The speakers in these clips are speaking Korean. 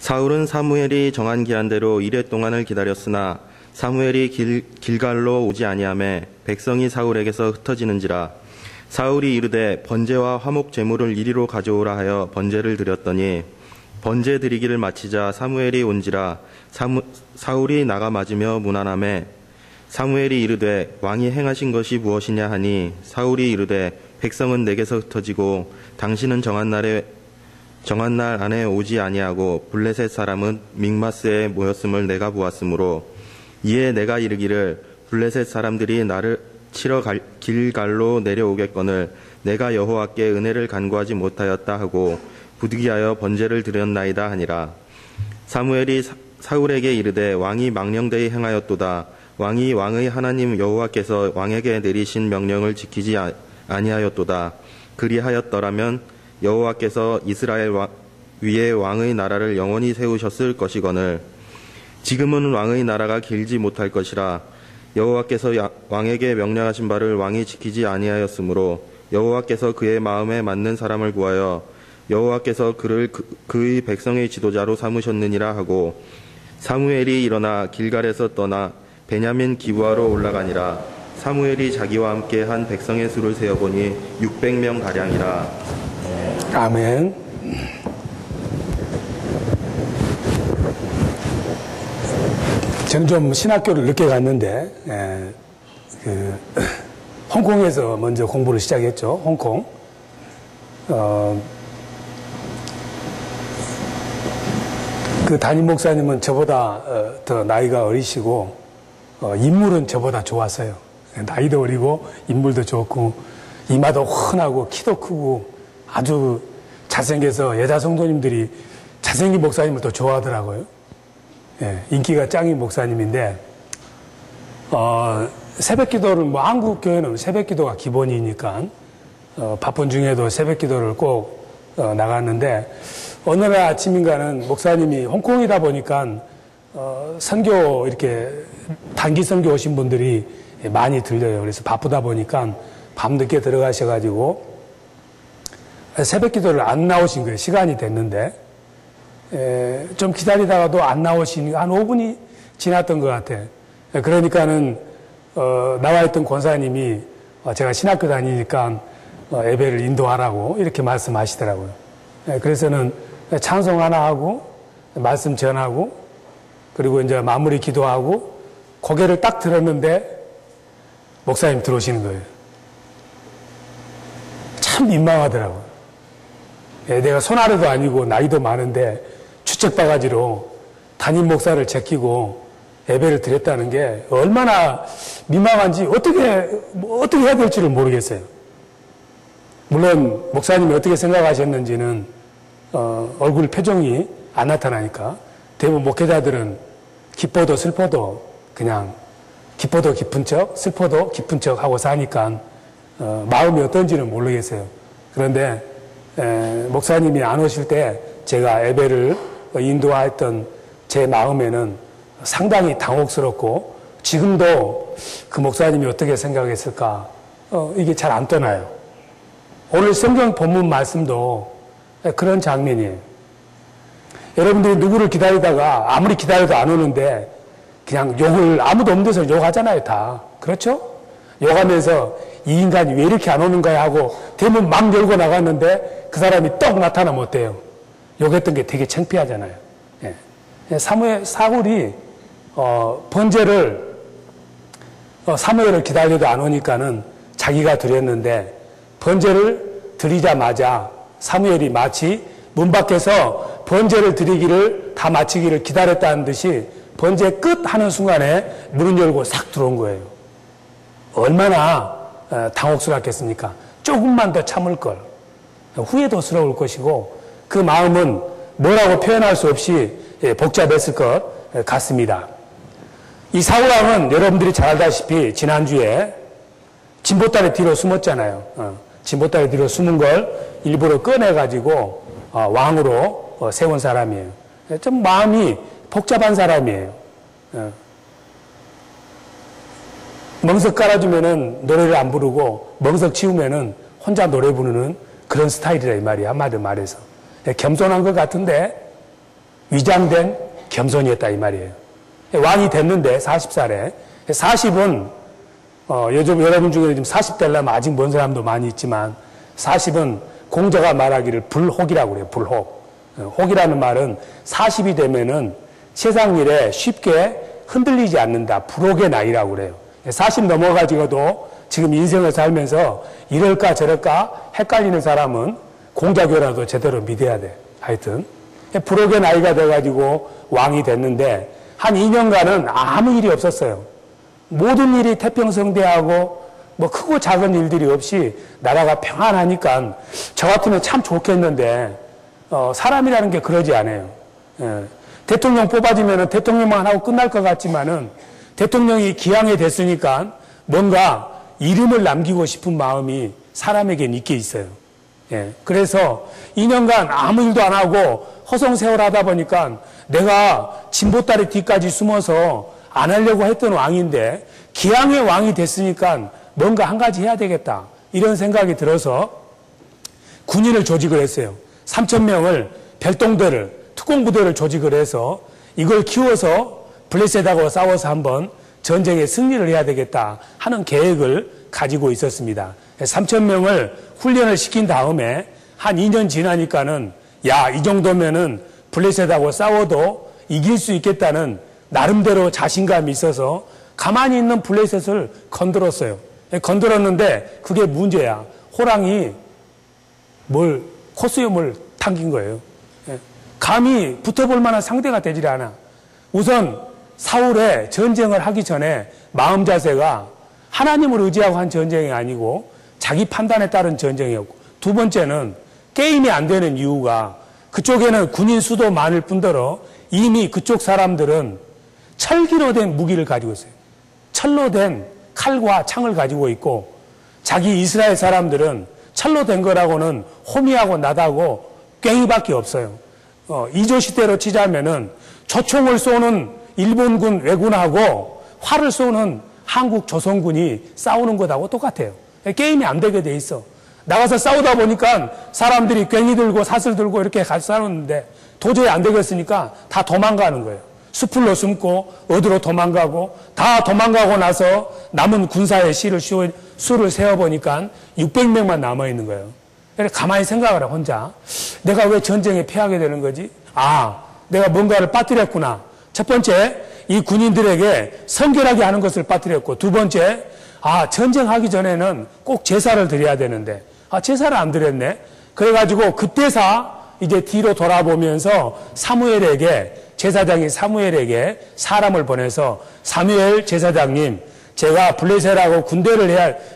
사울은 사무엘이 정한 기한대로 이레 동안을 기다렸으나 사무엘이 길갈로 오지 아니하매 백성이 사울에게서 흩어지는지라. 사울이 이르되 번제와 화목 제물을 이리로 가져오라 하여 번제를 드렸더니 번제 드리기를 마치자 사무엘이 온지라. 사울이 나가 맞으며 무난하매 사무엘이 이르되 왕이 행하신 것이 무엇이냐 하니 사울이 이르되 백성은 내게서 흩어지고 당신은 정한 날 안에 오지 아니하고 블레셋 사람은 믹마스에 모였음을 내가 보았으므로 이에 내가 이르기를 블레셋 사람들이 나를 치러 길갈로 내려오겠거늘 내가 여호와께 은혜를 간구하지 못하였다 하고 부득이하여 번제를 드렸나이다 하니라. 사무엘이 사울에게 이르되 왕이 망령되이 행하였도다. 왕이 왕의 하나님 여호와께서 왕에게 내리신 명령을 지키지 아니하였도다. 그리하였더라면 여호와께서 이스라엘 위에 왕의 나라를 영원히 세우셨을 것이거늘 지금은 왕의 나라가 길지 못할 것이라. 여호와께서 왕에게 명령하신 바를 왕이 지키지 아니하였으므로 여호와께서 그의 마음에 맞는 사람을 구하여 여호와께서 그를 그의 백성의 지도자로 삼으셨느니라 하고 사무엘이 일어나 길갈에서 떠나 베냐민 기브아로 올라가니라. 사무엘이 자기와 함께 한 백성의 수를 세어보니 600명 가량이라. 아멘. 저는 좀 신학교를 늦게 갔는데 홍콩에서 먼저 공부를 시작했죠. 홍콩. 그 담임 목사님은 저보다 더 나이가 어리시고 인물은 저보다 좋았어요. 나이도 어리고 인물도 좋고 이마도 훤하고 키도 크고 아주 잘생겨서 여자 성도님들이 잘생긴 목사님을 더 좋아하더라고요. 인기가 짱인 목사님인데 새벽 기도를 한국 교회는 새벽 기도가 기본이니까 바쁜 중에도 새벽 기도를 꼭 나갔는데 어느 날 아침인가는 목사님이 홍콩이다 보니까 선교 이렇게 단기 선교 오신 분들이 많이 들려요. 그래서 바쁘다 보니까 밤늦게 들어가셔가지고 새벽 기도를 안 나오신 거예요. 시간이 됐는데 좀 기다리다가도 안 나오시니까 한 5분이 지났던 것 같아. 그러니까는 나와 있던 권사님이 제가 신학교 다니니까 예배를 인도하라고 이렇게 말씀하시더라고요. 그래서는 찬송 하나 하고 말씀 전하고 그리고 이제 마무리 기도하고 고개를 딱 들었는데 목사님 들어오시는 거예요. 참 민망하더라고요. 내가 손아래도 아니고 나이도 많은데 주책바가지로 담임 목사를 제끼고 예배를 드렸다는 게 얼마나 민망한지 어떻게 해야 될지를 모르겠어요. 물론 목사님이 어떻게 생각하셨는지는 얼굴 표정이 안 나타나니까 대부분 목회자들은 기뻐도 슬퍼도 그냥 기뻐도 깊은 척 슬퍼도 깊은 척 하고 사니까 마음이 어떤지는 모르겠어요. 그런데 목사님이 안 오실 때 제가 예배를 인도했던 제 마음에는 상당히 당혹스럽고 지금도 그 목사님이 어떻게 생각했을까 이게 잘 안 떠나요. 오늘 성경 본문 말씀도 그런 장면이에요. 여러분들이 누구를 기다리다가 아무리 기다려도 안 오는데 그냥 욕을 아무도 없는 데서 욕하잖아요. 다. 그렇죠? 욕하면서 이 인간이 왜 이렇게 안 오는 거야 하고 대문 막 열고 나갔는데 그 사람이 떡 나타나면 어때요? 욕했던 게 되게 창피하잖아요. 사울이 번제를 사무엘을 기다려도 안 오니까는 자기가 드렸는데 번제를 드리자마자 사무엘이 마치 문 밖에서 번제를 드리기를 다 마치기를 기다렸다는 듯이 번제 끝 하는 순간에 문을 열고 싹 들어온 거예요. 얼마나 당혹스럽겠습니까? 조금만 더 참을 걸. 후회도스러울 것이고 그 마음은 뭐라고 표현할 수 없이 복잡했을 것 같습니다. 이 사울왕은 여러분들이 잘 알다시피 지난주에 진보다리 뒤로 숨었잖아요. 진보다리 뒤로 숨은 걸 일부러 꺼내가지고 왕으로 세운 사람이에요. 좀 마음이 복잡한 사람이에요. 멍석 깔아주면은 노래를 안 부르고 멍석 치우면은 혼자 노래 부르는 그런 스타일이라 이 말이야. 한마디로 말해서. 겸손한 것 같은데 위장된 겸손이었다 이 말이에요. 왕이 됐는데 40살에 40은 요즘 여러분 중에 지금 40 되려면 아직 먼 사람도 많이 있지만 40은 공자가 말하기를 불혹이라고 그래요. 불혹. 혹이라는 말은 40이 되면은 세상 일에 쉽게 흔들리지 않는다. 불혹의 나이라고 그래요. 40 넘어가지고도 지금 인생을 살면서 이럴까 저럴까 헷갈리는 사람은 공자교라도 제대로 믿어야 돼. 하여튼 불혹의 나이가 돼가지고 왕이 됐는데 한 2년간은 아무 일이 없었어요. 모든 일이 태평성대하고 뭐 크고 작은 일들이 없이 나라가 평안하니까 저 같으면 참 좋겠는데 사람이라는 게 그러지 않아요. 대통령 뽑아지면 대통령만 하고 끝날 것 같지만은 대통령이 기왕에 됐으니까 뭔가 이름을 남기고 싶은 마음이 사람에겐 있게 있어요. 그래서 2년간 아무 일도 안 하고 허송세월하다 보니까 내가 진보다리 뒤까지 숨어서 안 하려고 했던 왕인데 기왕에 왕이 됐으니까 뭔가 한 가지 해야 되겠다. 이런 생각이 들어서 군인을 조직을 했어요. 3,000명을 별동대를 특공부대를 조직을 해서 이걸 키워서 블레셋하고 싸워서 한번 전쟁에 승리를 해야 되겠다 하는 계획을 가지고 있었습니다. 3,000명을 훈련을 시킨 다음에 한 2년 지나니까는 야, 이 정도면은 블레셋하고 싸워도 이길 수 있겠다는 나름대로 자신감이 있어서 가만히 있는 블레셋을 건드렸어요. 건드렸는데 그게 문제야. 호랑이 코수염을 당긴 거예요. 감히 붙어볼 만한 상대가 되질 않아. 우선 사울의 전쟁을 하기 전에 마음 자세가 하나님을 의지하고 한 전쟁이 아니고 자기 판단에 따른 전쟁이었고, 두 번째는 게임이 안 되는 이유가 그쪽에는 군인 수도 많을 뿐더러 이미 그쪽 사람들은 철기로 된 무기를 가지고 있어요. 철로 된 칼과 창을 가지고 있고, 자기 이스라엘 사람들은 철로 된 거라고는 호미하고 나다고 괭이밖에 없어요. 이조시대로 치자면은 조총을 쏘는 일본군 왜군하고 활을 쏘는 한국 조선군이 싸우는 것하고 똑같아요. 게임이 안 되게 돼 있어. 나가서 싸우다 보니까 사람들이 괭이 들고 사슬 들고 이렇게 같이 싸우는데 도저히 안 되겠으니까 다 도망가는 거예요. 수풀로 숨고 어디로 도망가고, 다 도망가고 나서 남은 군사의 수를 세어보니까 600명만 남아있는 거예요. 그래서 가만히 생각을 해, 혼자. 내가 왜 전쟁에 패하게 되는 거지? 내가 뭔가를 빠뜨렸구나. 첫 번째, 이 군인들에게 성결하게 하는 것을 빠뜨렸고, 두 번째, 전쟁하기 전에는 꼭 제사를 드려야 되는데, 제사를 안 드렸네? 그래가지고 그때사 이제 뒤로 돌아보면서 제사장인 사무엘에게 사람을 보내서, 사무엘 제사장님, 제가 블레셋하고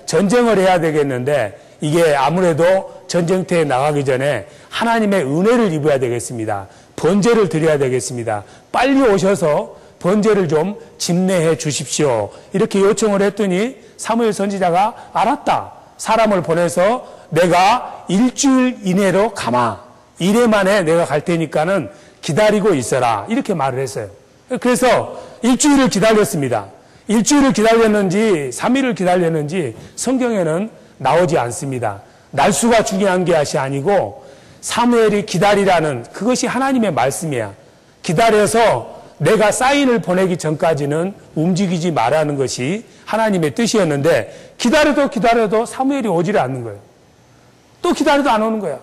전쟁을 해야 되겠는데, 이게 아무래도 전쟁터에 나가기 전에 하나님의 은혜를 입어야 되겠습니다. 번제를 드려야 되겠습니다. 빨리 오셔서 번제를 좀 집례해 주십시오. 이렇게 요청을 했더니 사무엘 선지자가 알았다. 사람을 보내서 내가 일주일 이내로 가마. 이래 만에 내가 갈 테니까는 기다리고 있어라. 이렇게 말을 했어요. 그래서 일주일을 기다렸습니다. 일주일을 기다렸는지 3일을 기다렸는지 성경에는 나오지 않습니다. 날수가 중요한 것이 아니고 사무엘이 기다리라는 그것이 하나님의 말씀이야. 기다려서 내가 사인을 보내기 전까지는 움직이지 말라는 것이 하나님의 뜻이었는데, 기다려도 사무엘이 오지를 않는 거예요. 또 기다려도 안 오는 거야.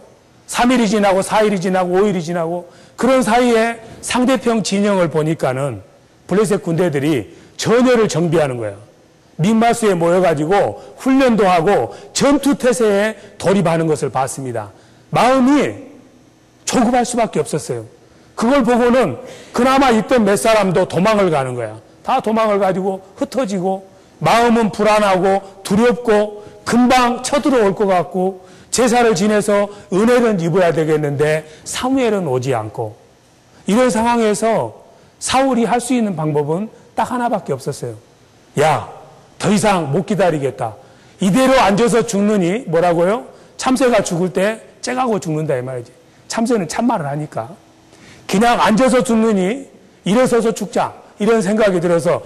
3일이 지나고 4일이 지나고 5일이 지나고, 그런 사이에 상대편 진영을 보니까는 블레셋 군대들이 전열을 정비하는 거야. 믹마스에 모여가지고 훈련도 하고 전투태세에 돌입하는 것을 봤습니다. 마음이 조급할 수밖에 없었어요. 그걸 보고는 그나마 있던 몇 사람도 도망을 가는 거야. 다 도망을 가지고 흩어지고, 마음은 불안하고 두렵고 금방 쳐들어올 것 같고, 제사를 지내서 은혜를 입어야 되겠는데 사무엘은 오지 않고, 이런 상황에서 사울이 할 수 있는 방법은 딱 하나밖에 없었어요. 더 이상 못 기다리겠다. 이대로 앉아서 죽느니, 뭐라고요? 참새가 죽을 때 째가고 죽는다 이 말이지. 참새는 참말을 하니까. 그냥 앉아서 죽느니 일어서서 죽자. 이런 생각이 들어서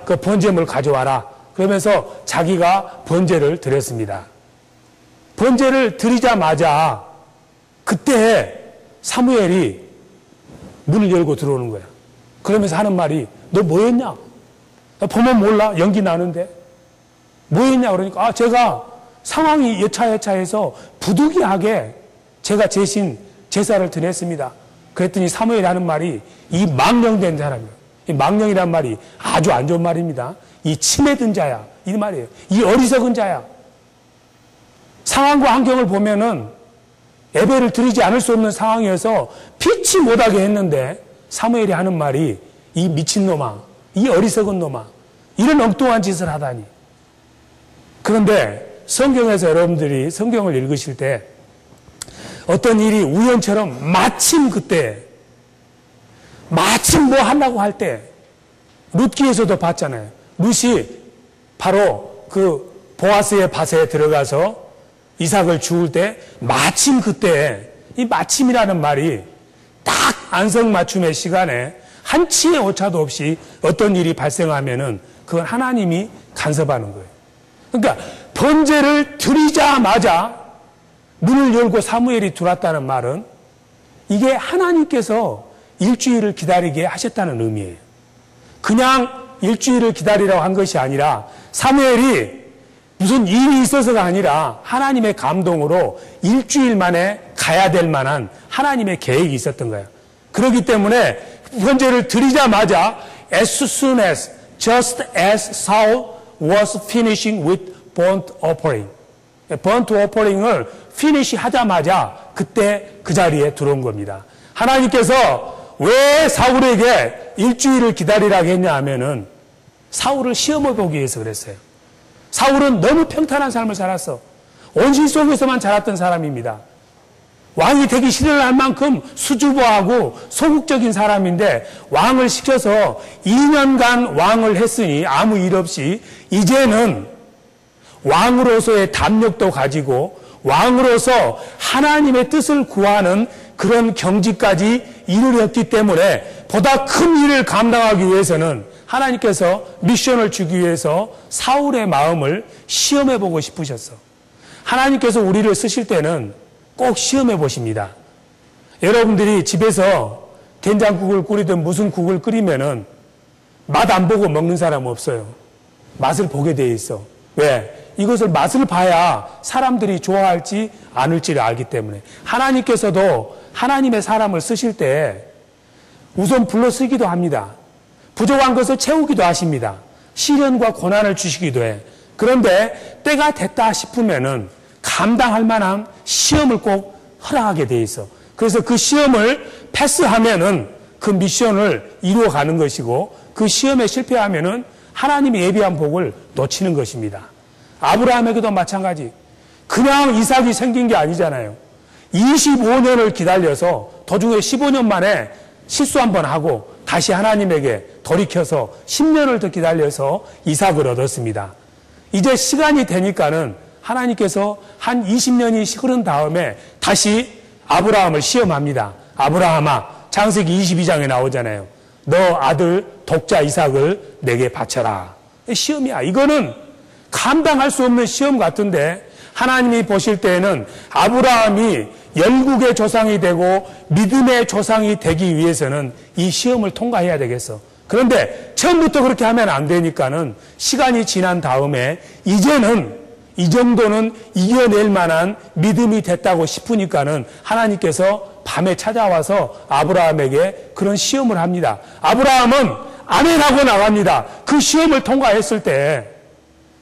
그 번제물 가져와라. 그러면서 자기가 번제를 드렸습니다. 번제를 드리자마자 그때 사무엘이 문을 열고 들어오는 거야. 그러면서 하는 말이 너 뭐 했냐? 나 보면 몰라? 연기 나는데. 뭐 했냐? 그러니까 제가 상황이 여차여차해서 부득이하게 제가 대신 제사를 드렸습니다. 그랬더니 사무엘이 하는 말이 이 망령된 사람이에요. 이 망령이란 말이 아주 안 좋은 말입니다. 이 치매든 자야. 이 말이에요. 이 어리석은 자야. 상황과 환경을 보면은 예배를 드리지 않을 수 없는 상황이어서 피치 못하게 했는데 사무엘이 하는 말이 이 미친놈아, 이 어리석은 놈아, 이런 엉뚱한 짓을 하다니. 그런데 성경에서 여러분들이 성경을 읽으실 때 어떤 일이 우연처럼 마침 그때, 마침 뭐 하려고 할 때, 룻기에서도 봤잖아요. 룻이 바로 그 보아스의 밭에 들어가서 이삭을 죽을 때 마침 그때, 이 마침이라는 말이 딱 안성맞춤의 시간에 한치의 오차도 없이 어떤 일이 발생하면은 그건 하나님이 간섭하는 거예요. 그러니까 번제를 드리자마자 문을 열고 사무엘이 들어왔다는 말은 이게 하나님께서 일주일을 기다리게 하셨다는 의미예요. 그냥 일주일을 기다리라고 한 것이 아니라 사무엘이 무슨 일이 있어서가 아니라 하나님의 감동으로 일주일 만에 가야 될 만한 하나님의 계획이 있었던 거예요. 그렇기 때문에 번제를 드리자마자 as soon as, just as Saul was finishing with burnt offering. burnt offering을 finish 하자마자 그때 그 자리에 들어온 겁니다. 하나님께서 왜 사울에게 일주일을 기다리라고 했냐 하면은 사울을 시험을 보기 위해서 그랬어요. 사울은 너무 평탄한 삶을 살았어. 온실 속에서만 자랐던 사람입니다. 왕이 되기 싫어할 만큼 수줍어하고 소극적인 사람인데 왕을 시켜서 2년간 왕을 했으니 아무 일 없이 이제는 왕으로서의 담력도 가지고 왕으로서 하나님의 뜻을 구하는 그런 경지까지 이르렀기 때문에 보다 큰 일을 감당하기 위해서는 하나님께서 미션을 주기 위해서 사울의 마음을 시험해 보고 싶으셨어. 하나님께서 우리를 쓰실 때는 꼭 시험해 보십니다. 여러분들이 집에서 된장국을 끓이든 무슨 국을 끓이면은 맛 안 보고 먹는 사람 없어요. 맛을 보게 돼 있어. 왜? 이것을 맛을 봐야 사람들이 좋아할지 않을지를 알기 때문에. 하나님께서도 하나님의 사람을 쓰실 때 우선 불러 쓰기도 합니다. 부족한 것을 채우기도 하십니다. 시련과 고난을 주시기도 해. 그런데 때가 됐다 싶으면은 감당할 만한 시험을 꼭 허락하게 돼 있어. 그래서 그 시험을 패스하면은 그 미션을 이루어가는 것이고 그 시험에 실패하면은 하나님이 예비한 복을 놓치는 것입니다. 아브라함에게도 마찬가지. 그냥 이삭이 생긴 게 아니잖아요. 25년을 기다려서 도중에 15년 만에 실수 한번 하고 다시 하나님에게 돌이켜서 10년을 더 기다려서 이삭을 얻었습니다. 이제 시간이 되니까는 하나님께서 한 20년이 흐른 다음에 다시 아브라함을 시험합니다. 아브라함아, 창세기 22장에 나오잖아요. 너 아들 독자 이삭을 내게 바쳐라. 시험이야. 이거는 감당할 수 없는 시험 같은데 하나님이 보실 때에는 아브라함이 열국의 조상이 되고 믿음의 조상이 되기 위해서는 이 시험을 통과해야 되겠어. 그런데 처음부터 그렇게 하면 안 되니까는 시간이 지난 다음에 이제는 이 정도는 이겨낼 만한 믿음이 됐다고 싶으니까는 하나님께서 밤에 찾아와서 아브라함에게 그런 시험을 합니다. 아브라함은 아멘하고 나갑니다. 그 시험을 통과했을 때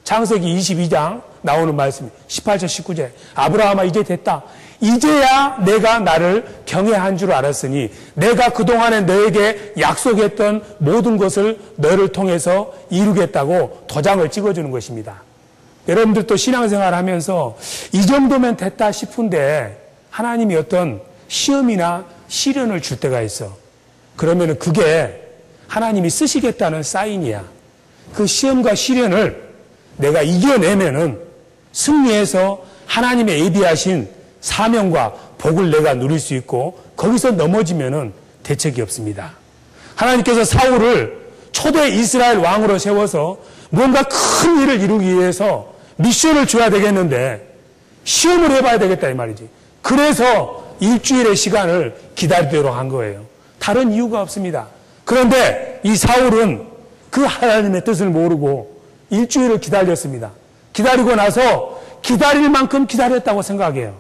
창세기 22장 나오는 말씀 18절 19절 아브라함아 이제 됐다. 이제야 내가 나를 경외한 줄 알았으니 내가 그동안에 너에게 약속했던 모든 것을 너를 통해서 이루겠다고 도장을 찍어주는 것입니다. 여러분들도 신앙생활 하면서 이 정도면 됐다 싶은데 하나님이 어떤 시험이나 시련을 줄 때가 있어. 그러면 그게 하나님이 쓰시겠다는 사인이야. 그 시험과 시련을 내가 이겨내면은 승리해서 하나님의 예비하신 사명과 복을 내가 누릴 수 있고 거기서 넘어지면은 대책이 없습니다. 하나님께서 사울을 초대 이스라엘 왕으로 세워서 뭔가 큰 일을 이루기 위해서 미션을 줘야 되겠는데 시험을 해봐야 되겠다 이 말이지. 그래서 일주일의 시간을 기다리도록 한 거예요. 다른 이유가 없습니다. 그런데 이 사울은 그 하나님의 뜻을 모르고 일주일을 기다렸습니다. 기다리고 나서 기다릴 만큼 기다렸다고 생각해요.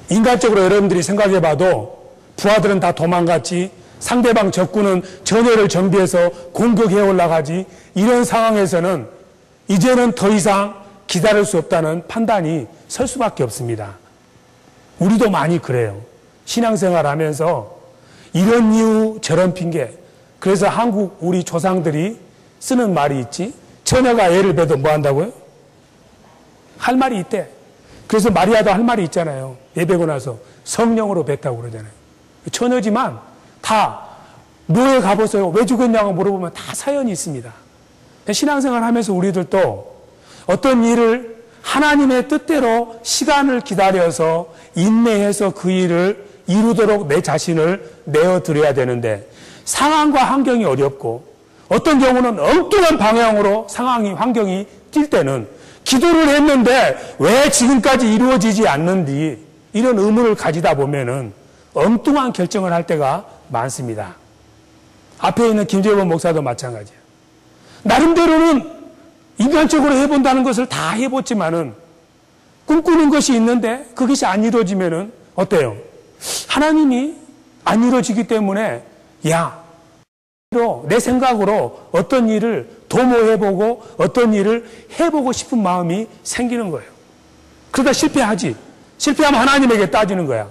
인간적으로 여러분들이 생각해봐도 부하들은 다 도망갔지, 상대방 적군은 전열을 정비해서 공격해 올라가지, 이런 상황에서는 이제는 더 이상 기다릴 수 없다는 판단이 설 수밖에 없습니다. 우리도 많이 그래요. 신앙생활 하면서 이런 이유 저런 핑계. 그래서 한국 우리 조상들이 쓰는 말이 있지. 처녀가 애를 배도 뭐 한다고요? 할 말이 있대. 그래서 마리아도 할 말이 있잖아요. 애 배고 나서 성령으로 뱉다고 그러잖아요. 처녀지만 다 묘에 가보세요. 왜 죽었냐고 물어보면 다 사연이 있습니다. 신앙생활 하면서 우리들도 어떤 일을 하나님의 뜻대로 시간을 기다려서 인내해서 그 일을 이루도록 내 자신을 내어드려야 되는데, 상황과 환경이 어렵고 어떤 경우는 엉뚱한 방향으로 상황이 환경이 뛸 때는 기도를 했는데 왜 지금까지 이루어지지 않는지 이런 의문을 가지다 보면은 엉뚱한 결정을 할 때가 많습니다. 앞에 있는 김재범 목사도 마찬가지예요. 나름대로는 인간적으로 해본다는 것을 다 해봤지만은 꿈꾸는 것이 있는데 그것이 안 이루어지면은 어때요? 하나님이 안 이루어지기 때문에 내 생각으로 어떤 일을 도모해보고 어떤 일을 해보고 싶은 마음이 생기는 거예요. 그러다 실패하지. 실패하면 하나님에게 따지는 거야.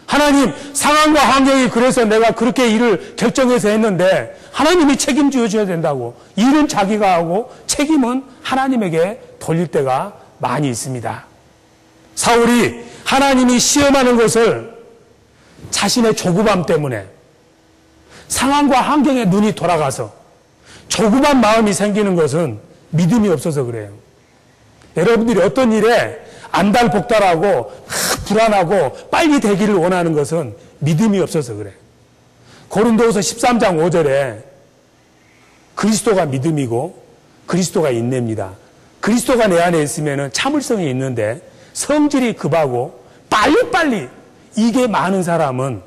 하나님, 상황과 환경이 그래서 내가 그렇게 일을 결정해서 했는데 하나님이 책임져 줘야 된다고. 일은 자기가 하고 책임은 하나님에게 돌릴 때가 많이 있습니다. 사울이 하나님이 시험하는 것을 자신의 조급함 때문에, 상황과 환경에 눈이 돌아가서 조급한 마음이 생기는 것은 믿음이 없어서 그래요. 여러분들이 어떤 일에 안달복달하고 불안하고 빨리 되기를 원하는 것은 믿음이 없어서 그래요. 고린도후서 13장 5절에 그리스도가 믿음이고 그리스도가 인내입니다. 그리스도가 내 안에 있으면 참을성이 있는데 성질이 급하고 빨리빨리 이게 많은 사람은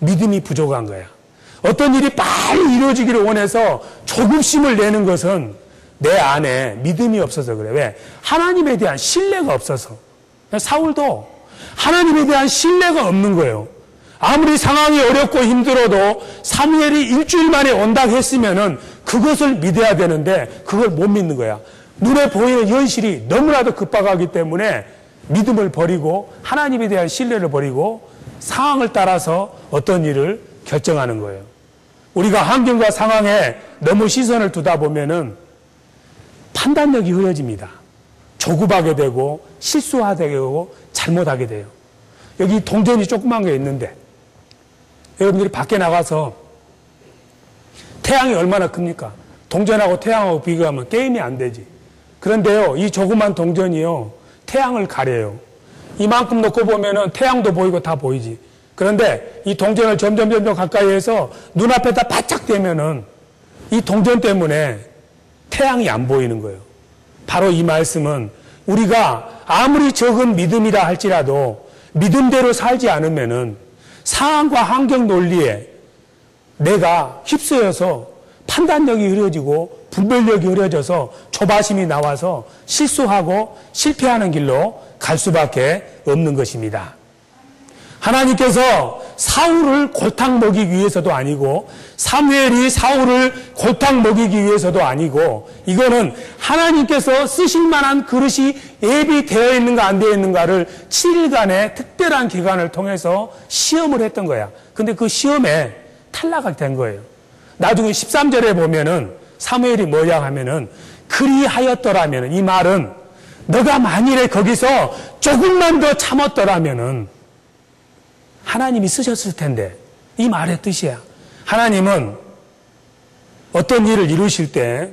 믿음이 부족한 거야. 어떤 일이 빨리 이루어지기를 원해서 조급심을 내는 것은 내 안에 믿음이 없어서 그래. 왜? 하나님에 대한 신뢰가 없어서. 사울도 하나님에 대한 신뢰가 없는 거예요. 아무리 상황이 어렵고 힘들어도 사무엘이 일주일 만에 온다고 했으면은 그것을 믿어야 되는데 그걸 못 믿는 거야. 눈에 보이는 현실이 너무나도 급박하기 때문에 믿음을 버리고 하나님에 대한 신뢰를 버리고 상황을 따라서 어떤 일을 결정하는 거예요. 우리가 환경과 상황에 너무 시선을 두다 보면은 판단력이 흐려집니다. 조급하게 되고 실수하게 되고 잘못하게 돼요. 여기 동전이 조그만 게 있는데 여러분들이 밖에 나가서 태양이 얼마나 큽니까? 동전하고 태양하고 비교하면 게임이 안 되지. 그런데요, 이 조그만 동전이요, 태양을 가려요. 이만큼 놓고 보면은 태양도 보이고 다 보이지. 그런데 이 동전을 점점 가까이 해서 눈앞에다 바짝 대면은 이 동전 때문에 태양이 안 보이는 거예요. 바로 이 말씀은 우리가 아무리 적은 믿음이라 할지라도 믿음대로 살지 않으면은 상황과 환경 논리에 내가 휩쓰여서 판단력이 흐려지고 분별력이 흐려져서 조바심이 나와서 실수하고 실패하는 길로 갈 수밖에 없는 것입니다. 하나님께서 사울을 골탕 먹이기 위해서도 아니고 사무엘이 사울을 골탕 먹이기 위해서도 아니고 이거는 하나님께서 쓰실 만한 그릇이 예비되어 있는가 안 되어 있는가를 7일간의 특별한 기간을 통해서 시험을 했던 거야. 근데 그 시험에 탈락이 된 거예요. 나중에 13절에 보면은 사무엘이 뭐냐 하면은 그리하였더라면은, 이 말은 너가 만일에 거기서 조금만 더 참았더라면은 하나님이 쓰셨을 텐데, 이 말의 뜻이야. 하나님은 어떤 일을 이루실 때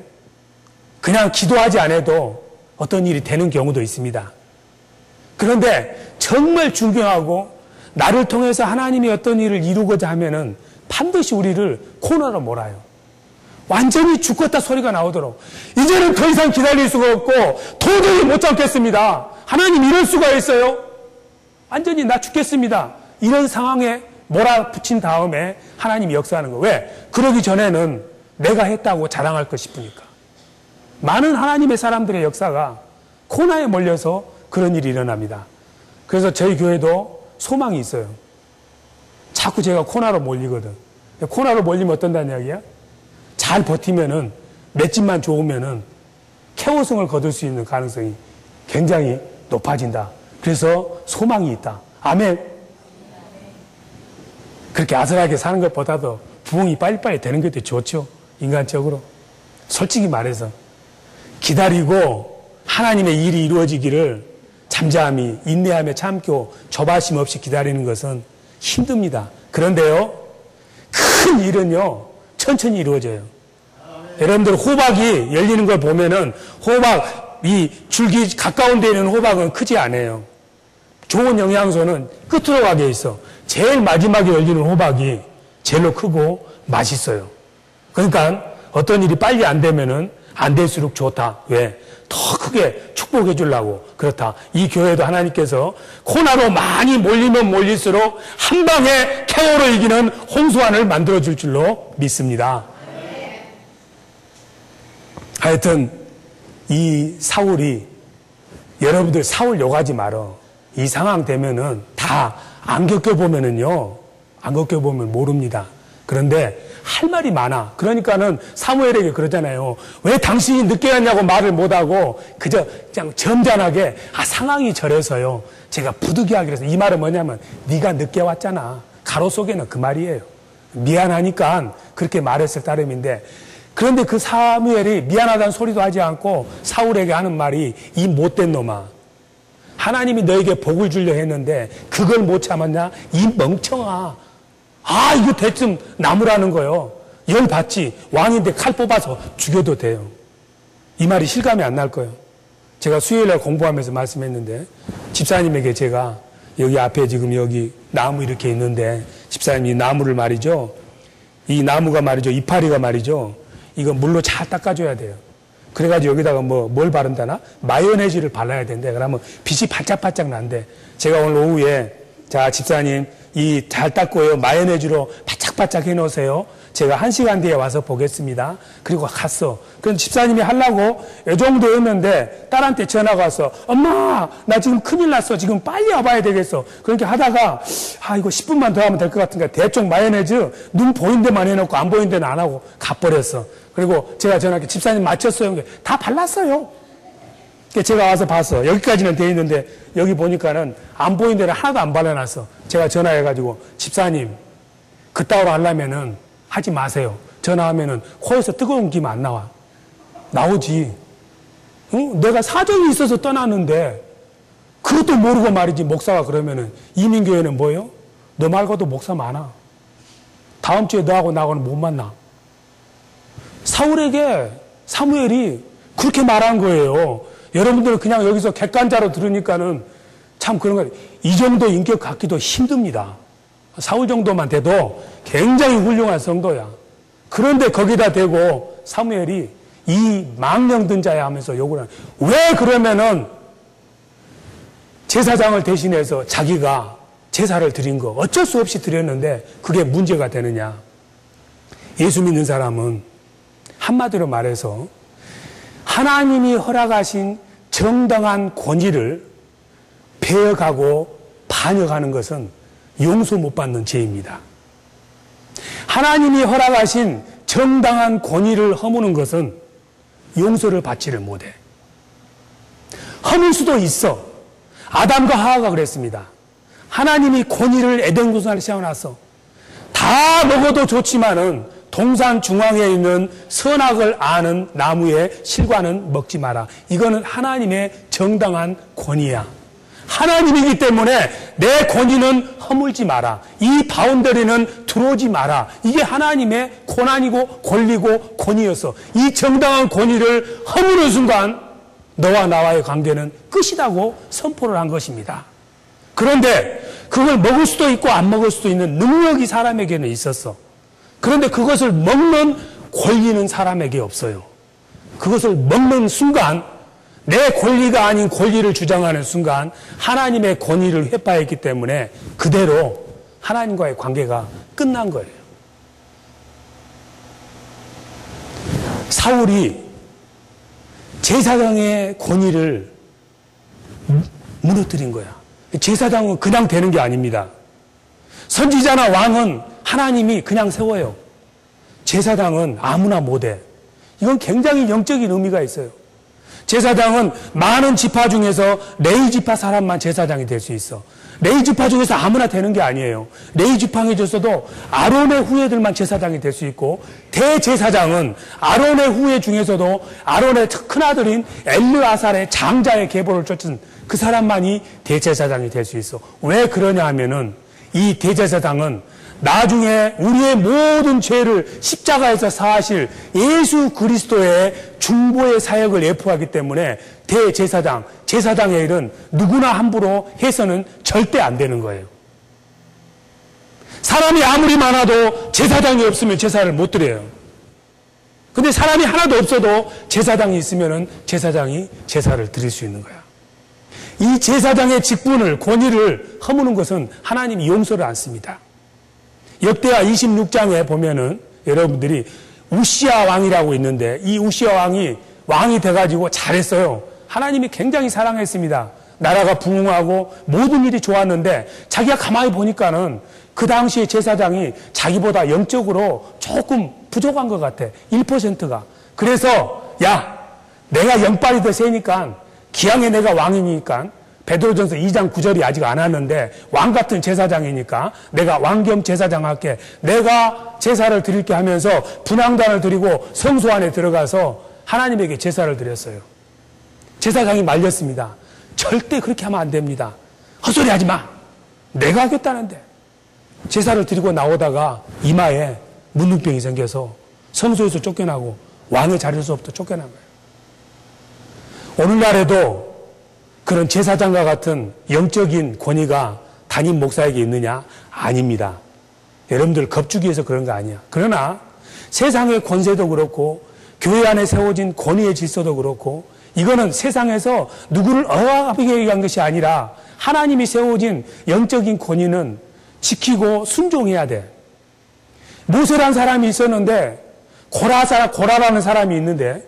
그냥 기도하지 않아도 어떤 일이 되는 경우도 있습니다. 그런데 정말 중요하고 나를 통해서 하나님이 어떤 일을 이루고자 하면은 반드시 우리를 코너로 몰아요. 완전히 죽겠다 소리가 나오도록, 이제는 더 이상 기다릴 수가 없고 도저히 못 참겠습니다. 하나님 이럴 수가 있어요? 완전히 나 죽겠습니다. 이런 상황에 몰아붙인 다음에 하나님이 역사하는 거예요. 왜? 그러기 전에는 내가 했다고 자랑할 것 싶으니까. 많은 하나님의 사람들의 역사가 코나에 몰려서 그런 일이 일어납니다. 그래서 저희 교회도 소망이 있어요. 자꾸 제가 코나로 몰리거든. 코나로 몰리면 어떤다는 이야기야? 잘 버티면은, 맷집만 좋으면은 쾌호성을 거둘 수 있는 가능성이 굉장히 높아진다. 그래서 소망이 있다. 아멘. 그렇게 아슬하게 사는 것보다도 부흥이 빨리빨리 되는 게 더 좋죠. 인간적으로. 솔직히 말해서. 기다리고 하나님의 일이 이루어지기를 잠잠히 인내하며 참고 조바심 없이 기다리는 것은 힘듭니다. 그런데요, 큰 일은요, 천천히 이루어져요. 여러분들 호박이 열리는 걸 보면은 호박, 이 줄기 가까운 데 있는 호박은 크지 않아요. 좋은 영양소는 끝으로 가게 있어. 제일 마지막에 열리는 호박이 제일로 크고 맛있어요. 그러니까 어떤 일이 빨리 안 되면은 안 될수록 좋다. 왜? 더 크게 축복해 주려고. 그렇다. 이 교회도 하나님께서 코나로 많이 몰리면 몰릴수록 한 방에 쾌호로 이기는 홍수환을 만들어 줄 줄로 믿습니다. 하여튼 이 사울이, 여러분들 사울 욕하지 말어. 이 상황 되면은 다 안 겪어보면은요, 안 겪어보면 모릅니다. 그런데 할 말이 많아. 그러니까는 사무엘에게 그러잖아요. 왜 당신이 늦게 왔냐고 말을 못하고 그저 그냥 점잖하게 상황이 저래서요. 제가 부득이하게 그래서 이 말은 뭐냐면 네가 늦게 왔잖아. 가로 속에는 그 말이에요. 미안하니까 그렇게 말했을 따름인데, 그런데 그 사무엘이 미안하다는 소리도 하지 않고 사울에게 하는 말이, 이 못된 놈아, 하나님이 너에게 복을 주려 했는데 그걸 못 참았냐? 이 멍청아. 이거 대충 나무라는 거요. 열 받지. 왕인데 칼 뽑아서 죽여도 돼요. 이 말이 실감이 안 날 거예요. 제가 수요일날 공부하면서 말씀했는데, 집사님에게 제가 여기 앞에 지금 여기 나무 이렇게 있는데, 집사님 이 나무를 말이죠. 이 나무가 말이죠. 이파리가 말이죠. 이거 물로 잘 닦아줘야 돼요. 그래가지고 여기다가 뭘 바른다나? 마요네즈를 발라야 된대. 그러면 빛이 반짝반짝 난대. 제가 오늘 오후에, 자, 집사님, 이 잘 닦고요. 마요네즈로 바짝바짝 해놓으세요. 제가 1시간 뒤에 와서 보겠습니다. 그리고 갔어. 그럼 집사님이 하려고 이 정도 했는데 딸한테 전화가 왔어. 엄마, 나 지금 큰일 났어. 지금 빨리 와봐야 되겠어. 그렇게 하다가 이거 10분만 더 하면 될 것 같으니까 대충 마요네즈 눈 보이는 데만 해놓고 안 보이는 데는 안 하고 가버렸어. 그리고 제가 전화할게. 집사님 마쳤어요. 다 발랐어요. 제가 와서 봤어. 여기까지는 돼 있는데 여기 보니까는 안 보이는 데는 하나도 안 발라놨어. 제가 전화해가지고, 집사님, 그따위로 하려면은 하지 마세요. 전화하면은 코에서 뜨거운 김 안 나와. 나오지. 응? 내가 사정이 있어서 떠났는데 그것도 모르고 말이지. 목사가 그러면은, 이민교회는 뭐예요? 너 말고도 목사 많아. 다음 주에 너하고 나하고는 못 만나. 사울에게 사무엘이 그렇게 말한 거예요. 여러분들은 그냥 여기서 객관자로 들으니까는 참 그런 거예요. 이 정도 인격 갖기도 힘듭니다. 사울 정도만 돼도 굉장히 훌륭한 성도야. 그런데 거기다 대고 사무엘이 이 망령든 자야 하면서 욕을 하는. 왜 그러면은 제사장을 대신해서 자기가 제사를 드린 거 어쩔 수 없이 드렸는데 그게 문제가 되느냐. 예수 믿는 사람은 한마디로 말해서 하나님이 허락하신 정당한 권위를 배역하고 반역하는 것은 용서 못 받는 죄입니다. 하나님이 허락하신 정당한 권위를 허무는 것은 용서를 받지를 못해. 허물 수도 있어. 아담과 하와가 그랬습니다. 하나님이 권위를 에덴 동산에 세워놨어. 다 먹어도 좋지만은 동산 중앙에 있는 선악을 아는 나무의 실과는 먹지 마라. 이거는 하나님의 정당한 권위야. 하나님이기 때문에 내 권위는 허물지 마라. 이 바운더리는 들어오지 마라. 이게 하나님의 권한이고 권리고 권위였어. 이 정당한 권위를 허무는 순간 너와 나와의 관계는 끝이라고 선포를 한 것입니다. 그런데 그걸 먹을 수도 있고 안 먹을 수도 있는 능력이 사람에게는 있었어. 그런데 그것을 먹는 권리는 사람에게 없어요. 그것을 먹는 순간, 내 권리가 아닌 권리를 주장하는 순간 하나님의 권위를 회파했기 때문에 그대로 하나님과의 관계가 끝난 거예요. 사울이 제사장의 권위를 무너뜨린 거야. 제사장은 그냥 되는 게 아닙니다. 선지자나 왕은 하나님이 그냥 세워요. 제사장은 아무나 못해. 이건 굉장히 영적인 의미가 있어요. 제사장은 많은 지파 중에서 레위 지파 사람만 제사장이 될 수 있어. 레위 지파 중에서 아무나 되는 게 아니에요. 레위 지파에 있어서도 아론의 후예들만 제사장이 될 수 있고, 대제사장은 아론의 후예 중에서도 아론의 큰아들인 엘르아살의 장자의 계보를 쫓은 그 사람만이 대제사장이 될 수 있어. 왜 그러냐 하면은 이 대제사장은 나중에 우리의 모든 죄를 십자가에서 사하실 예수 그리스도의 중보의 사역을 예표하기 때문에 대제사장, 제사장의 일은 누구나 함부로 해서는 절대 안 되는 거예요. 사람이 아무리 많아도 제사장이 없으면 제사를 못 드려요. 근데 사람이 하나도 없어도 제사장이 있으면 제사장이 제사를 드릴 수 있는 거야. 이 제사장의 직분을, 권위를 허무는 것은 하나님이 용서를 안 씁니다. 역대하 26장에 보면은 여러분들이 우시아 왕이라고 있는데, 이 우시아 왕이 돼가지고 잘했어요. 하나님이 굉장히 사랑했습니다. 나라가 부흥하고 모든 일이 좋았는데 자기가 가만히 보니까는 그 당시에 제사장이 자기보다 영적으로 조금 부족한 것 같아. 1%가. 그래서 야, 내가 영빨이 더 세니까 기왕에 내가 왕이니까, 베드로전서 2장 9절이 아직 안 왔는데 왕 같은 제사장이니까 내가 왕겸 제사장 할게. 내가 제사를 드릴게 하면서 분향단을 드리고 성소 안에 들어가서 하나님에게 제사를 드렸어요. 제사장이 말렸습니다. 절대 그렇게 하면 안 됩니다. 헛소리 하지 마. 내가 하겠다는데. 제사를 드리고 나오다가 이마에 문둥병이 생겨서 성소에서 쫓겨나고 왕의 자리에서부터 쫓겨난 거예요. 오늘날에도 그런 제사장과 같은 영적인 권위가 담임 목사에게 있느냐? 아닙니다. 여러분들 겁주기 위해서 그런 거 아니야. 그러나 세상의 권세도 그렇고 교회 안에 세워진 권위의 질서도 그렇고, 이거는 세상에서 누구를 억압하기 위한 것이 아니라 하나님이 세워진 영적인 권위는 지키고 순종해야 돼. 모세라는 사람이 있었는데, 고라라는 사람이 있는데,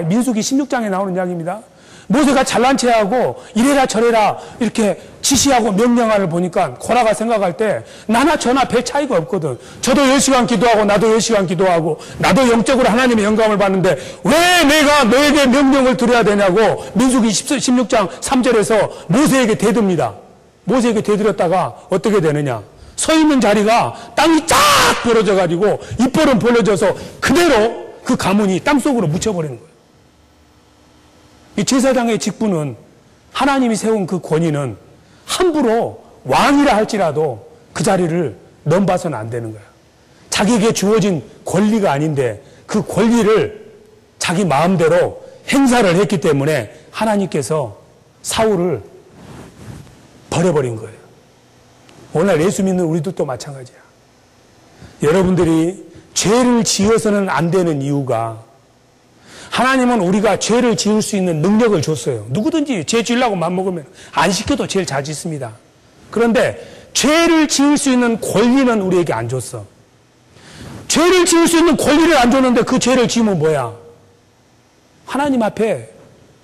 민수기 16장에 나오는 이야기입니다. 모세가 잘난 체하고 이래라 저래라 이렇게 지시하고 명령하를 보니까 고라가 생각할 때 나나 저나 별 차이가 없거든. 저도 10시간 기도하고 나도 10시간 기도하고 나도 영적으로 하나님의 영감을 받는데 왜 내가 너에게 명령을 드려야 되냐고 민수기 16장 3절에서 모세에게 대듭니다. 모세에게 대드렸다가 어떻게 되느냐. 서 있는 자리가 땅이 쫙 벌어져 가지고 입벌은 벌어져서 그대로 그 가문이 땅속으로 묻혀버리는 거예요. 이 제사장의 직분은, 하나님이 세운 그 권위는 함부로 왕이라 할지라도 그 자리를 넘봐서는 안 되는 거야. 자기에게 주어진 권리가 아닌데 그 권리를 자기 마음대로 행사를 했기 때문에 하나님께서 사울을 버려버린 거예요. 오늘 예수 믿는 우리도 마찬가지야. 여러분들이 죄를 지어서는 안 되는 이유가, 하나님은 우리가 죄를 지을 수 있는 능력을 줬어요. 누구든지 죄 지으려고 맘먹으면 안 시켜도 죄를 잘 짓습니다. 그런데 죄를 지을 수 있는 권리는 우리에게 안 줬어. 죄를 지을 수 있는 권리를 안 줬는데 그 죄를 지으면 뭐야? 하나님 앞에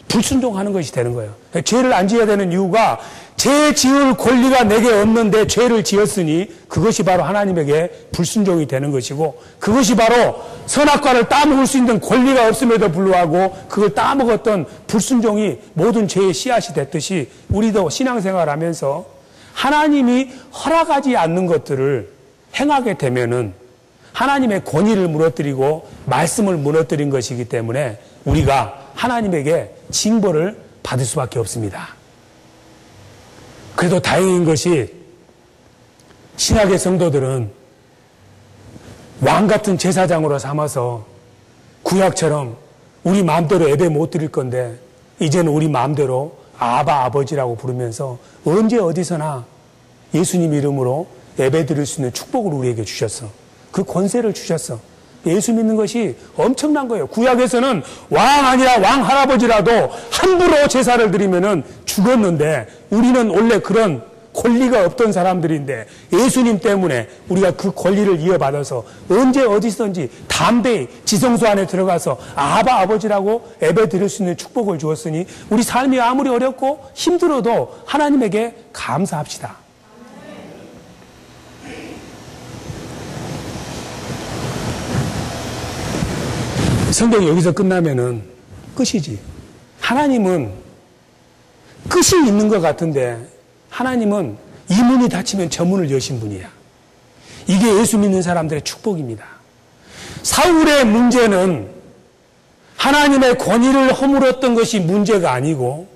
불순종하는 것이 되는 거예요. 죄를 안 지어야 되는 이유가, 죄 지을 권리가 내게 없는데 죄를 지었으니 그것이 바로 하나님에게 불순종이 되는 것이고, 그것이 바로 선악과를 따먹을 수 있는 권리가 없음에도 불구하고 그걸 따먹었던 불순종이 모든 죄의 씨앗이 됐듯이, 우리도 신앙생활을 하면서 하나님이 허락하지 않는 것들을 행하게 되면은 하나님의 권위를 무너뜨리고 말씀을 무너뜨린 것이기 때문에 우리가 하나님에게 징벌을 받을 수밖에 없습니다. 그래도 다행인 것이, 신약의 성도들은 왕 같은 제사장으로 삼아서 구약처럼 우리 마음대로 예배 못 드릴 건데 이제는 우리 마음대로 아바 아버지라고 부르면서 언제 어디서나 예수님 이름으로 예배 드릴 수 있는 축복을 우리에게 주셨어. 그 권세를 주셨어. 예수 믿는 것이 엄청난 거예요. 구약에서는 왕 아니라 왕 할아버지라도 함부로 제사를 드리면은 죽었는데, 우리는 원래 그런 권리가 없던 사람들인데 예수님 때문에 우리가 그 권리를 이어받아서 언제 어디서든지 담대히 지성소 안에 들어가서 아버지라고 예배 드릴 수 있는 축복을 주었으니 우리 삶이 아무리 어렵고 힘들어도 하나님에게 감사합시다. 성경이 여기서 끝나면은 끝이지. 하나님은 끝이 있는 것 같은데 하나님은 이 문이 닫히면 저 문을 여신 분이야. 이게 예수 믿는 사람들의 축복입니다. 사울의 문제는 하나님의 권위를 허물었던 것이 문제가 아니고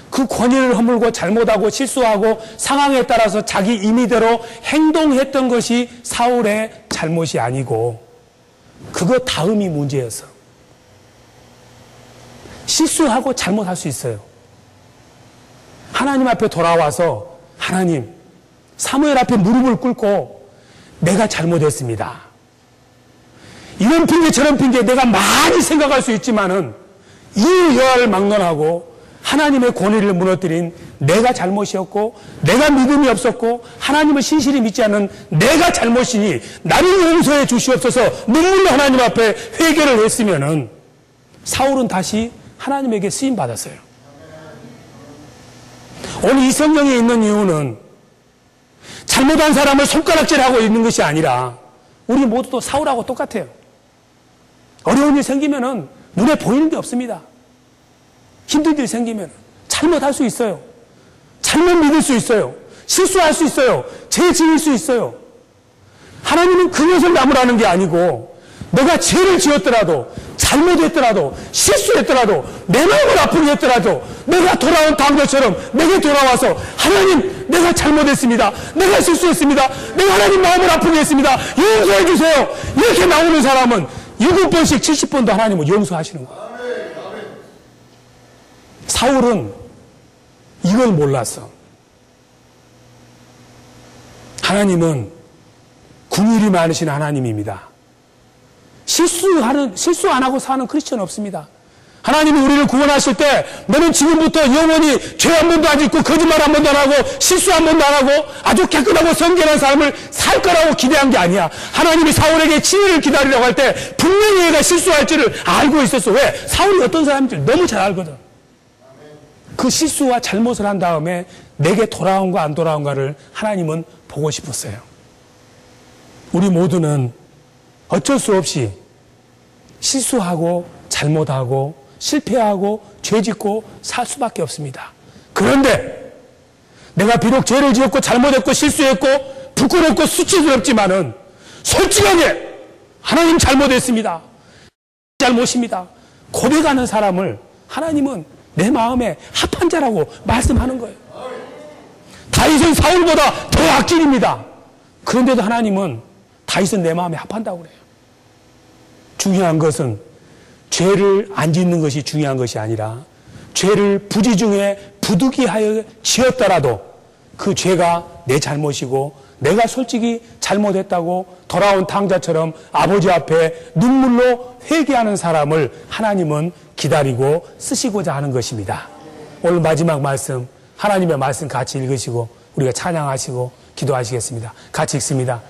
그 권위를 허물고 잘못하고 실수하고 상황에 따라서 자기 임의대로 행동했던 것이 사울의 잘못이 아니고 그거 다음이 문제였어. 실수하고 잘못할 수 있어요. 하나님 앞에 돌아와서 하나님, 사무엘 앞에 무릎을 꿇고 내가 잘못했습니다. 이런 핑계 저런 핑계 내가 많이 생각할 수 있지만은 이 여하를 막론하고 하나님의 권위를 무너뜨린 내가 잘못이었고 내가 믿음이 없었고 하나님을 신실히 믿지 않는 내가 잘못이니 나를 용서해 주시옵소서 눈물로 하나님 앞에 회개를 했으면은 사울은 다시 하나님에게 쓰임 받았어요. 오늘 이 성경에 있는 이유는 잘못한 사람을 손가락질하고 있는 것이 아니라 우리 모두도 사울하고 똑같아요. 어려운 일 생기면은 눈에 보이는 게 없습니다. 힘든 일 생기면 잘못할 수 있어요. 잘못 믿을 수 있어요. 실수할 수 있어요. 죄 지을 수 있어요. 하나님은 그것을 나무라는 게 아니고 내가 죄를 지었더라도 잘못했더라도 실수했더라도 내 마음을 아프게 했더라도 내가 돌아온 당뇨처럼 내게 돌아와서 하나님 내가 잘못했습니다. 내가 실수했습니다. 내가 하나님 마음을 아프게 했습니다. 용서해 주세요. 이렇게 나오는 사람은 7번씩 70번도 하나님은 용서하시는 거예요. 사울은 이걸 몰랐어. 하나님은 긍휼이 많으신 하나님입니다. 실수 안 하고 사는 크리스천 없습니다. 하나님이 우리를 구원하실 때 너는 지금부터 영원히 죄 한 번도 안 짓고 거짓말 한 번도 안 하고 실수 한 번도 안 하고 아주 깨끗하고 성결한 삶을 살 거라고 기대한 게 아니야. 하나님이 사울에게 치유를 기다리려고 할 때 분명히 얘가 실수할 줄을 알고 있었어. 왜? 사울이 어떤 사람인지 너무 잘 알거든. 그 실수와 잘못을 한 다음에 내게 돌아온가 안 돌아온가를 하나님은 보고 싶었어요. 우리 모두는 어쩔 수 없이 실수하고 잘못하고 실패하고 죄짓고 살 수밖에 없습니다. 그런데 내가 비록 죄를 지었고 잘못했고 실수했고 부끄럽고 수치스럽지만은 솔직하게 하나님 잘못했습니다. 잘못입니다. 고백하는 사람을 하나님은 내 마음에 합한 자라고 말씀하는 거예요. 다윗은 사울보다 더 악질입니다. 그런데도 하나님은 다윗은 내 마음에 합한다고 그래요. 중요한 것은 죄를 안 짓는 것이 중요한 것이 아니라 죄를 부지중에 부득이하여 지었더라도 그 죄가 내 잘못이고 내가 솔직히 잘못했다고 돌아온 탕자처럼 아버지 앞에 눈물로 회개하는 사람을 하나님은 기다리고 쓰시고자 하는 것입니다. 오늘 마지막 말씀 하나님의 말씀 같이 읽으시고 우리가 찬양하시고 기도하시겠습니다. 같이 읽습니다.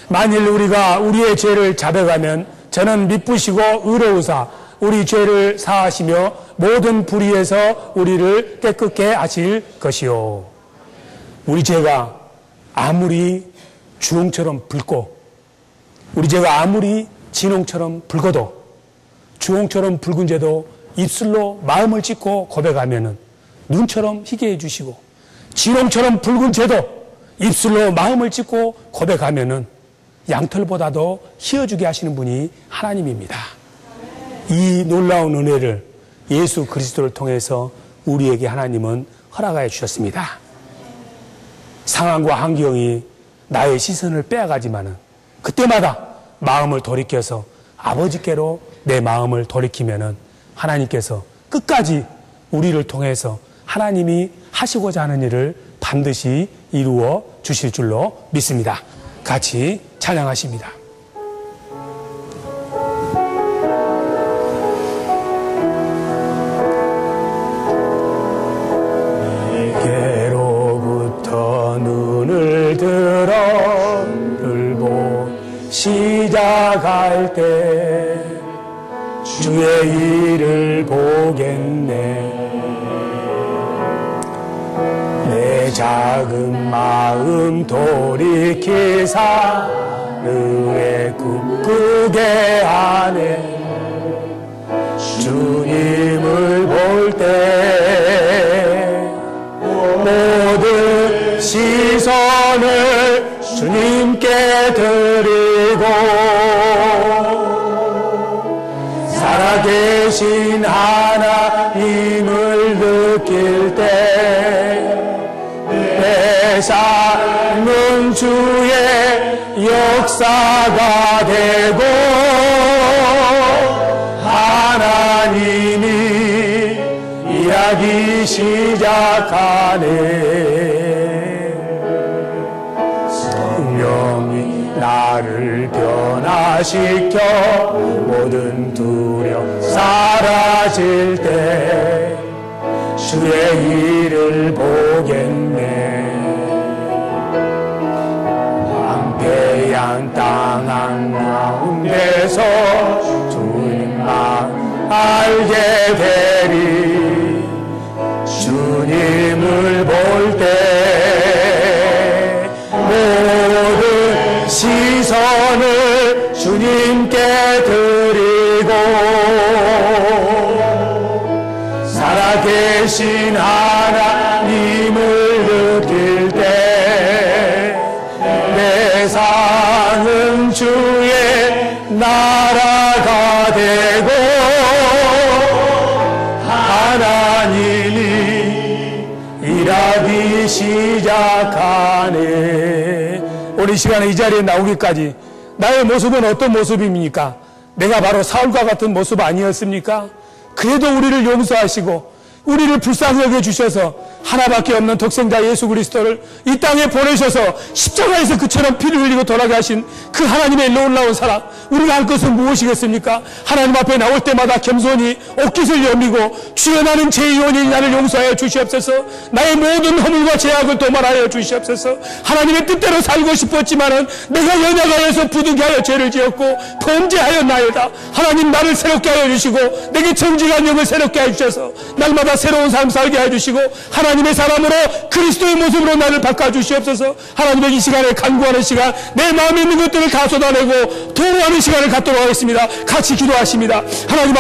만일 우리가 우리의 죄를 자백하면 저는 미쁘시고 의로우사 우리 죄를 사하시며 모든 불의에서 우리를 깨끗게 하실 것이요. 우리 죄가 아무리 주홍처럼 붉고 우리 죄가 아무리 진홍처럼 붉어도 주홍처럼 붉은 죄도 입술로 마음을 찢고 고백하면은 눈처럼 희게 해주시고 진홍처럼 붉은 죄도 입술로 마음을 찢고 고백하면은 양털보다도 희어주게 하시는 분이 하나님입니다. 이 놀라운 은혜를 예수 그리스도를 통해서 우리에게 하나님은 허락하여 주셨습니다. 상황과 환경이 나의 시선을 빼앗가지만은 그때마다 마음을 돌이켜서 아버지께로 내 마음을 돌이키면은 하나님께서 끝까지 우리를 통해서 하나님이 하시고자 하는 일을 반드시 이루어 주실 줄로 믿습니다. 같이 찬양하십니다. 내게로부터 시작할 때 주의 일을 보겠네. 내 작은 마음 돌이키사 의에 꿈꾸게 하네. 주님을 볼 때 모든 시선을 주님께 드리고 살아계신 하나님을 느낄 때 내 삶은 주의 역사가 되고 하나님이 일하기 시작하네. 성령이 나를 변화시켜 모든 두려움 사라질 때 주의 일을 보겠네. 황폐한 땅 한가운데서 주님만 알게 되리. 주님을 볼 때 모든 시선을 주님께 드리고 살아계신 하나님을 느낄 때 내 삶은 주의 나라가 되고 하나님이 일하기 시작하네. 오늘 이 시간에 이 자리에 나오기까지 나의 모습은 어떤 모습입니까? 내가 바로 사울과 같은 모습 아니었습니까? 그래도 우리를 용서하시고 우리를 불쌍히 여겨주셔서 하나밖에 없는 독생자 예수 그리스도를 이 땅에 보내셔서 십자가에서 그처럼 피를 흘리고 돌아가게 하신 그 하나님의 놀라운 사랑, 우리가 할 것은 무엇이겠습니까? 하나님 앞에 나올 때마다 겸손히 옷깃을 여미고 주여 나는 죄인이오니 나를 용서하여 주시옵소서. 나의 모든 허물과 죄악을 도말하여 주시옵소서. 하나님의 뜻대로 살고 싶었지만은 내가 연약하여서 부득이하여 죄를 지었고 범죄하였나이다. 하나님 나를 새롭게 하여 주시고 내게 정직한 영을 새롭게 해 주셔서 날마다 새로운 삶 살게 해주시고 하나님의 사람으로 그리스도의 모습으로 나를 바꿔주시옵소서. 하나님의 이 시간에 간구하는 시간, 내 마음에 있는 것들을 다 쏟아내고 도모하는 시간을 갖도록 하겠습니다. 같이 기도하십니다. 하나님